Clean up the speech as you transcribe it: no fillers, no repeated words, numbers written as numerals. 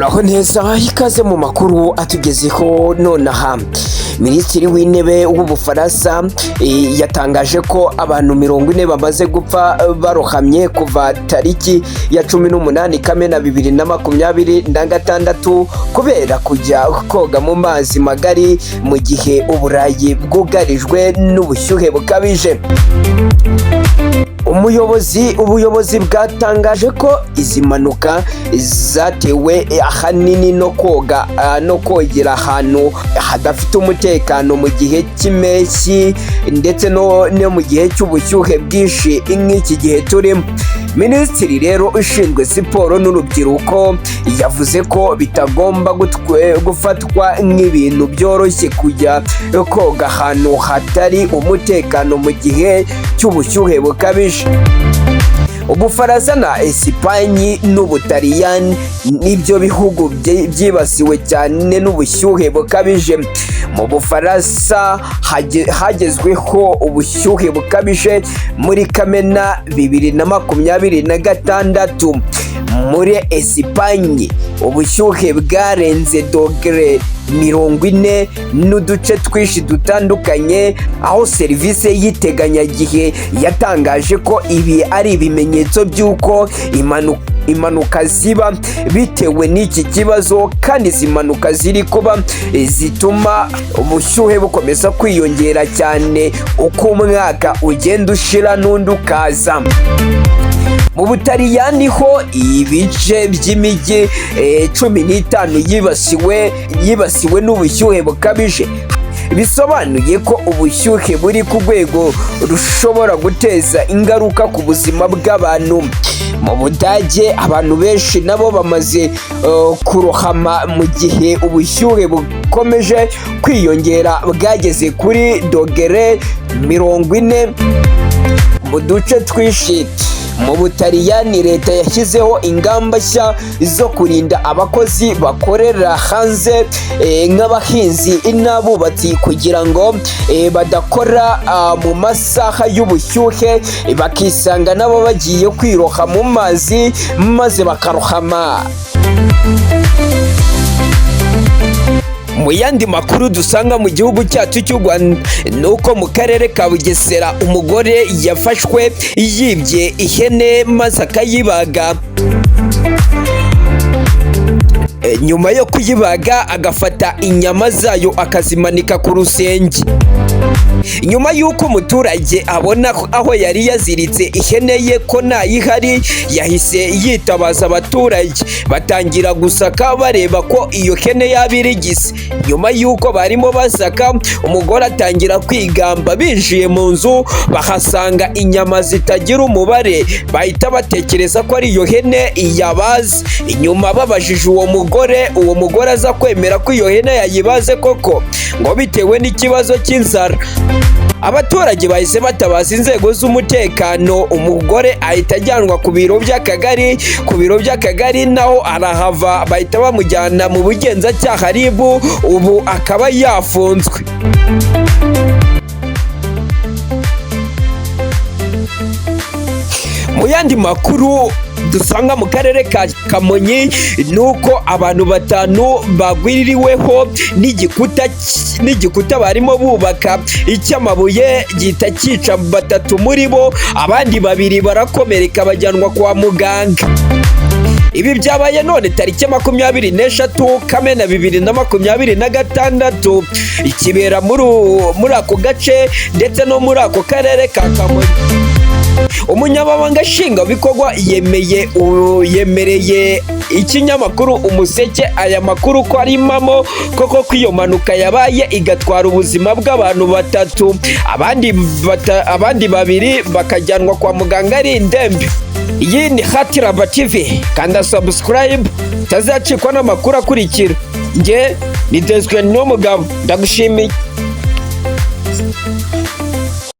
muraho neza ikaze mu makuru atugezeho nonaha. Minisitiri w'intebe w'Ubufaransa yatangaje ko abantu 40 bamaze gupfa barohamye kuva tariki ya 18 Kamena 2026 kubera kujya koga mu mazi magari mu gihe Uburayi bwugarijwe n'ubushyuhe bukabije. Ubuyobozi bwatangaje ko izi mpanuka zatewe ahanini no kogera ahantu hadafite umutekano mu gihe cy'impeshyi ndetse no mu gihe cy'ubushyuhe bwinshi nk'iki gihe turimo. Minisitiri rero ushinzwe siporo n'urubyiruko yavuze ko bitagomba gufatwa nk'ibintu byoroshye kujya koga ahantu hatari umutekano mu gihe cy'ubushyuhe bukabije. Ubufaransa na Esipanye n'Ubutaliyani nibyo bihugu byibasiwe cyane n'ubushyuhe bukabije. Mu Bufaransa hagezweho ubushyuhe bukabije muri Kamena 2026. Muri Esipanye ubushyuhe bwarenze dogere 40 n'uduce twinshi dutandukanye, aho serivisi y'iteganyagihe yatangaje ko ibi ari ibimenyetso by'uko impanuka ziba bitewe n'iki kibazo, kandi izi mpanuka ziri kuba zituma ubushyuhe bukomeza kwiyongera cyane uko umwaka ugenda ushira n'undi ukaza. Mu Butaliyani ho ibice by'imijyi 15 yibasiwe n'ubushyuhe bukabije, bisobanuye ko ubushyuhe buri ku rwego rushobora guteza ingaruka ku buzima bw'abantu. Mu Budage abantu benshi nabo bamaze kurohama mu gihe ubushyuhe bukomeje kwiyongera bwageze kuri dogere 40 mu duce twinshi. Mu Butaliyani leta yashyizeho ingamba nshya zo kurinda abakozi bakorera hanze nk'abahinzi n'abubatsi kugira ngo badakora mu masaha y'ubushyuhe bakisanga nabo bagiye kwiroha mu mazi maze bakarohama. Mu yandi makuru dusanga mu gihugu cyacu cy'u Rwanda nuko mu karere ka Bugesera umugore yafashwe yibye ihene maze akayibaga. Nyuma yo kuyibaga agafata inyama zayo akazimanika ku rusenge. Nyuma y'uko umuturage abona aho yari yaziritse ihene ye ko ntayihari, yahise yitabaza abaturage batangira gusaka bareba ko iyo hene yaba irigise. Nyuma y'uko barimo basaka, umugore atangira kwigamba. Binjiye mu nzu bahasanga inyama zitagira umubare, bahita batekereza ko ari iyo hene yabaze. Inyuma babajije uwo mugore aza kwemera ko iyo hene yayibaze koko, ngo bitewe n'ikibazo cy'inzara. Abaturage bahise batabaza inzego z'umutekano, umugore ahita ajyanwa ku biro by'akagari naho arahava, bahita bamujyana mu bugenzacyaha RIB, ubu akaba yafunzwe. Mu yandi makuru dusanga mu karere ka Kamonyi nuko abantu 5 bagwiririweho n'igikuta barimo bubaka icy'amabuye gihita cyica 3 muri bo, abandi 2 barakomereka bajyanwa kwa muganga. Ibi byabaye none tariki 23 Kamena 2026, ikibera muri ako gace ndetse no muri ako karere ka Kamonyi. Umunyamabanga nshingwabikorwa yemereye ikinyamakuru Umuseke aya makuru ko ari impamo koko ko iyo mpanuka yabaye igatwara ubuzima bw'abantu 3, abandi 2 bakajyanwa kwa muganga ari indembe. Iyi ni Hatiraba TV, kanda subscribe utazacikwa n'amakuru akurikira. Nge ni Desire n'umugabo, ndagushimiye.